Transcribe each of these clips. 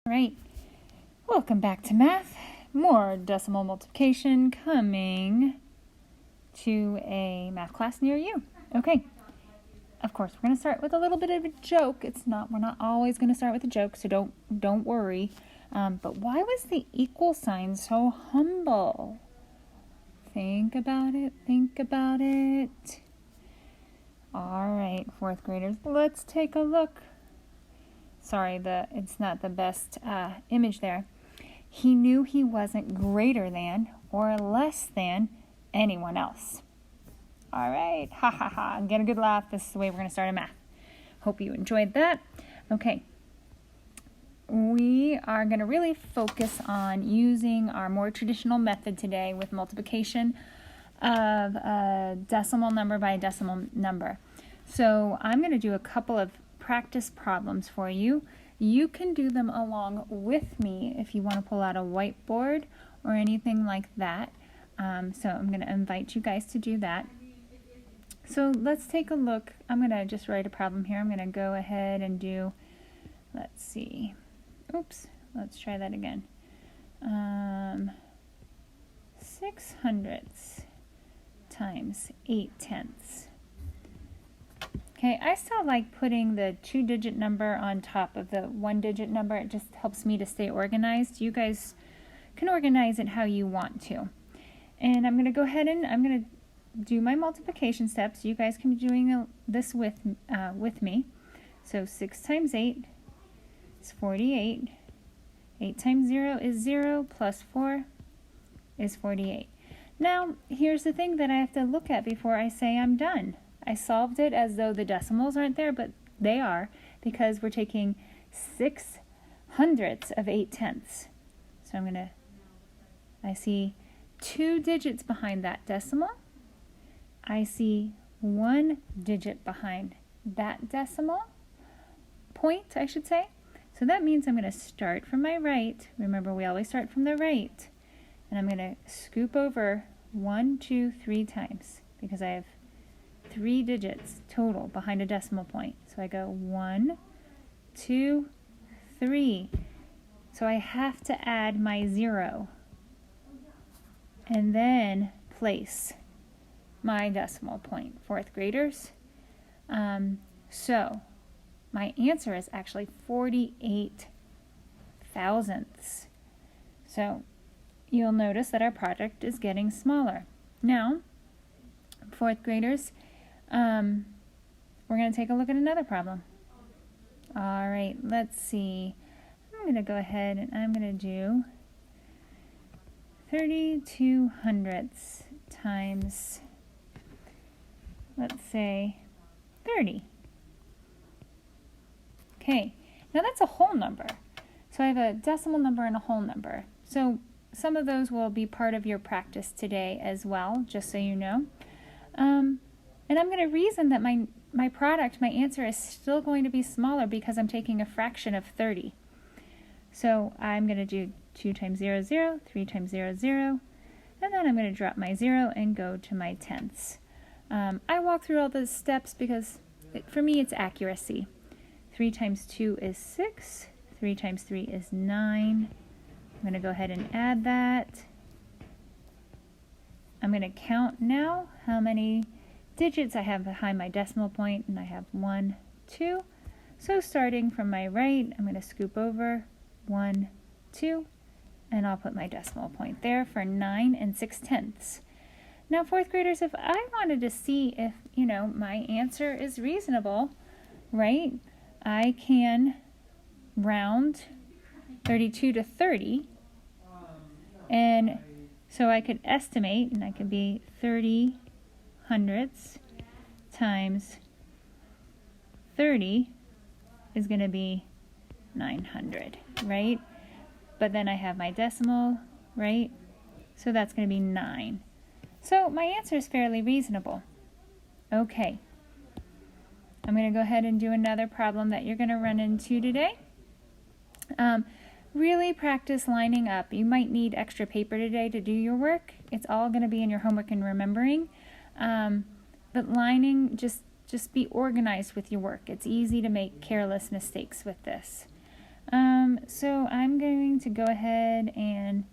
All right, welcome back to math. More decimal multiplication coming to a math class near you. Okay, of course we're going to start with a little bit of a joke. We're not always going to start with a joke, so don't worry. But why was the equal sign so humble? Think about it. All right, fourth graders, let's take a look. Sorry, it's not the best image there. He knew he wasn't greater than or less than anyone else. All right, ha ha ha, get a good laugh. This is the way we're going to start in math. Hope you enjoyed that. Okay, we are going to really focus on using our more traditional method today with multiplication of a decimal number by a decimal number. So I'm going to do a couple of practice problems for you. You can do them along with me if you want to pull out a whiteboard or anything like that. So I'm going to invite you guys to do that. So let's take a look. I'm going to just write a problem here. I'm going to go ahead and do, let's see. Oops, let's try that again. 6/100 times 8/10. Okay, I still like putting the 2-digit number on top of the 1-digit number. It just helps me to stay organized. You guys can organize it how you want to. And I'm going to go ahead and I'm going to do my multiplication steps. You guys can be doing this with me. So 6 times 8 is 48. 8 times 0 is 0 plus 4 is 48. Now, here's the thing that I have to look at before I say I'm done. I solved it as though the decimals aren't there, but they are, because we're taking 6/100 of 8/10. So I see 2 digits behind that decimal. I see 1 digit behind that decimal point, I should say. So that means I'm going to start from my right. Remember, we always start from the right. And I'm going to scoop over 1, 2, 3 times, because I have 3 digits total behind a decimal point. So I go 1, 2, 3. So I have to add my 0 and then place my decimal point, fourth graders. So my answer is actually 48 thousandths. So you'll notice that our project is getting smaller. Now, fourth graders, we're going to take a look at another problem. All right, let's see. I'm going to go ahead and I'm going to do 32/100 times, let's say, 30. Okay, now that's a whole number. So I have a decimal number and a whole number. So some of those will be part of your practice today as well, just so you know. And I'm going to reason that my product, my answer, is still going to be smaller because I'm taking a fraction of 30. So I'm going to do 2 times 0, 0, 3 times 0, 0, and then I'm going to drop my 0 and go to my tenths. I walk through all the steps because for me it's accuracy. 3 times 2 is 6. 3 times 3 is 9. I'm going to go ahead and add that. I'm going to count now how many digits I have behind my decimal point, and I have 1, 2. So starting from my right, I'm going to scoop over 1, 2, and I'll put my decimal point there for 9 6/10. Now, fourth graders, if I wanted to see if, my answer is reasonable, right, I can round 32 to 30, and so I could estimate, and I could be 30/100 times 30 is going to be 900, right? But then I have my decimal, right? So that's going to be 9. So my answer is fairly reasonable. Okay. I'm going to go ahead and do another problem that you're going to run into today. Really practice lining up. You might need extra paper today to do your work. It's all going to be in your homework and remembering. But lining, just be organized with your work. It's easy to make careless mistakes with this. So I'm going to go ahead and,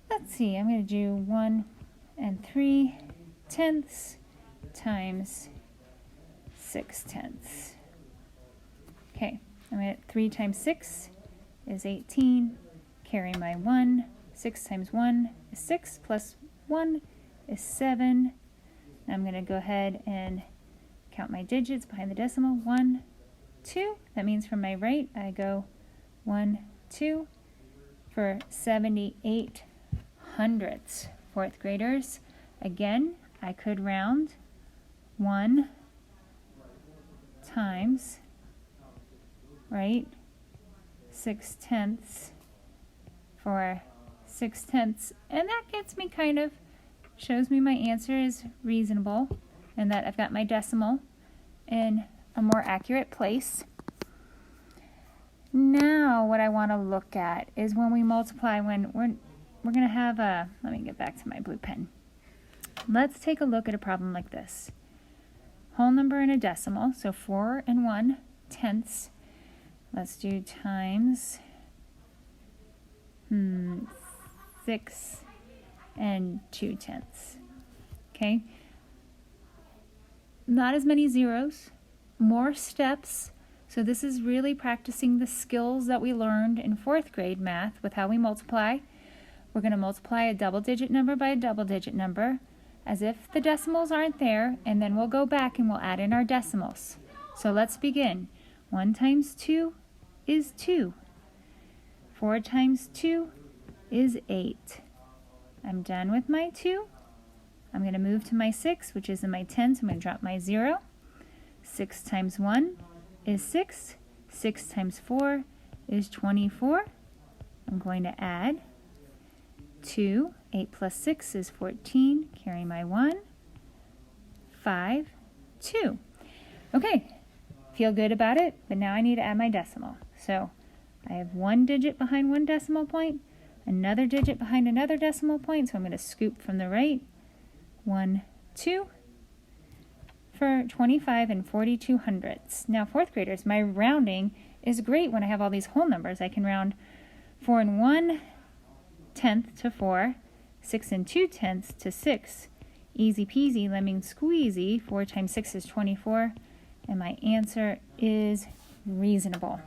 let's see, I'm going to do 1 3/10 times 6/10. Okay, I'm at 3 times 6 is 18. Carry my 1. 6 times 1 is 6 plus 1 is 7. I'm going to go ahead and count my digits behind the decimal. 1, 2. That means from my right, I go 1, 2 for 78 hundredths. Fourth graders, again, I could round 1 times, right, 6/10 for 6/10, and that gets me kind of, shows me my answer is reasonable and that I've got my decimal in a more accurate place. Now what I want to look at is when we multiply, when we're going to have a, let me get back to my blue pen. Let's take a look at a problem like this. Whole number and a decimal, so 4 and 1/10. Let's do times 6 and 2/10. Okay? Not as many zeros, more steps. So this is really practicing the skills that we learned in 4th grade math with how we multiply. We're going to multiply a double-digit number by a double-digit number as if the decimals aren't there, and then we'll go back and we'll add in our decimals. So let's begin. 1 times 2 is 2. 4 times 2 is 8. I'm done with my 2. I'm going to move to my 6, which is in my 10, so I'm going to drop my 0. 6 times 1 is 6. 6 times 4 is 24. I'm going to add 2. 8 plus 6 is 14. Carry my 1. 5, 2. Okay, feel good about it, but now I need to add my decimal. So I have 1 digit behind 1 decimal point, another digit behind another decimal point, so I'm going to scoop from the right. 1, 2 for 25 and 42 hundredths. Now, 4th graders, my rounding is great when I have all these whole numbers. I can round 4 and 1/10 to 4, 6 and 2/10 to 6. Easy peasy, lemon squeezy. 4 times 6 is 24, and my answer is reasonable.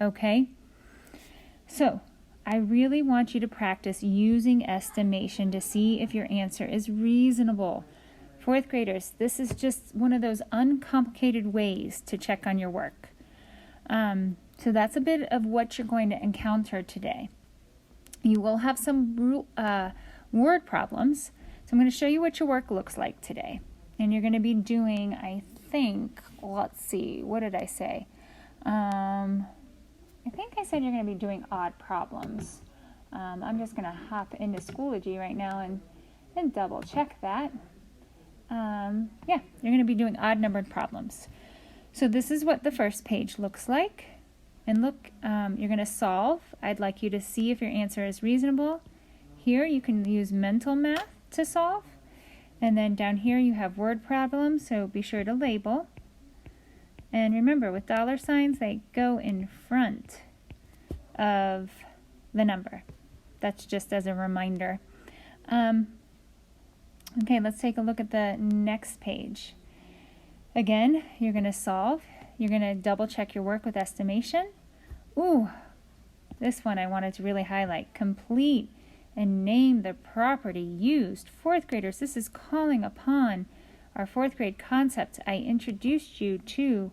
Okay? So, I really want you to practice using estimation to see if your answer is reasonable. 4th graders, this is just one of those uncomplicated ways to check on your work. So that's a bit of what you're going to encounter today. You will have some word problems. So I'm going to show you what your work looks like today. And you're going to be doing, I think, let's see, what did I say? I think I said you're going to be doing odd problems. I'm just going to hop into Schoology right now and double check that. Yeah, you're going to be doing odd numbered problems. So this is what the first page looks like. And look, you're going to solve. I'd like you to see if your answer is reasonable. Here you can use mental math to solve. And then down here you have word problems, so be sure to label. And remember, with dollar signs, they go in front of the number. That's just as a reminder. Okay, let's take a look at the next page. Again, you're going to solve. You're going to double check your work with estimation. Ooh, this one I wanted to really highlight. Complete and name the property used. 4th graders, this is calling upon our 4th grade concept. I introduced you to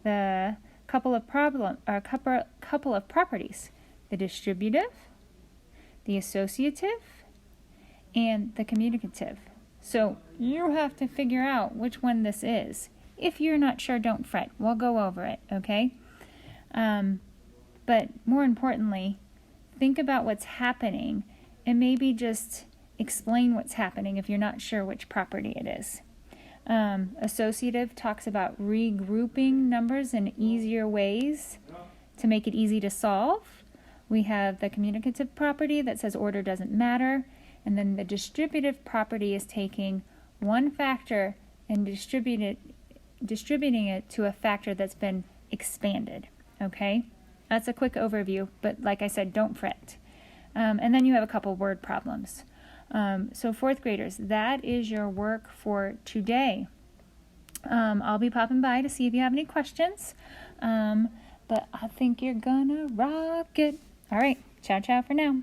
the couple of properties: the distributive, the associative, and the communicative. So you have to figure out which one this is. If you're not sure, don't fret. We'll go over it, okay? But more importantly, think about what's happening and maybe just explain what's happening if you're not sure which property it is. Associative talks about regrouping numbers in easier ways to make it easy to solve. We have the communicative property that says order doesn't matter. And then the distributive property is taking one factor and distributing it to a factor that's been expanded. Okay? That's a quick overview, but like I said, don't fret. And then you have a couple word problems. So fourth graders, that is your work for today. I'll be popping by to see if you have any questions. But I think you're gonna rock it. All right, ciao, ciao for now.